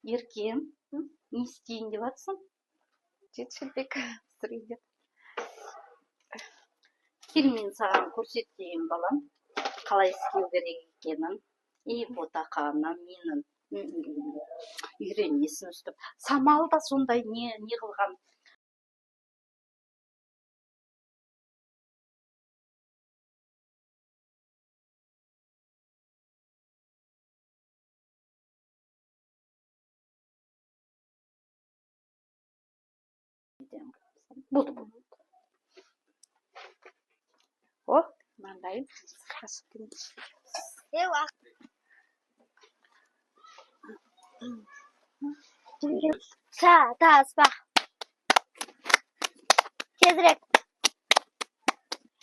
Еркем, не істейін деп жатсың? Жетшілбек сұрайды. Кел, мен саған көрсетейін балам, қалай істеу керек екенін. Ботақаны менің үйренесің өстіп. Самал да сондай не қылған. Болды. О, маңдайым. Таспа. Тезірек.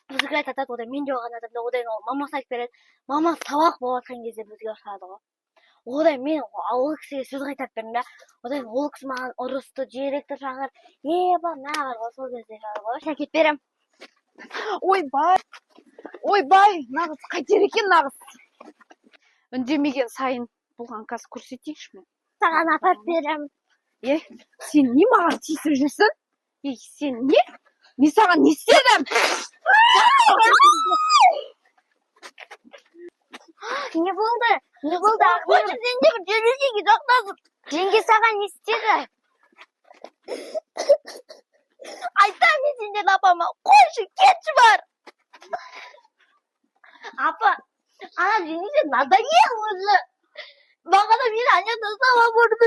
Бізге айтады, одан мен жоған адамда, одан ол мамасы айтып береді. Мама сабақ болып жатқан кезде бізге ұрсады ғой. Одан мен ол кісіге сөз қайтарып бердім да, одан ол кісі маған ұрысты, директор шақырып, нағыр ғой сол кезде ғой. Шәкет берем. Ойбай, нағыз қайтер екен нағыз. Үндемеген сайын болған қазір көрсетейінші мен. Саған апарып берем. Сен не маған тиісіп жүрсің? Сен не? Мен саған не істедім? Не болды? Не болды? Қойшы, сен де бір жөнелдегі жоқтасың. Жеңге саған не істеді? Айтам мен сенден апама. Қойшы, кетші бар. Апа, ана жеңге надоел уже. Маған да мені анядан сабақ ұрды.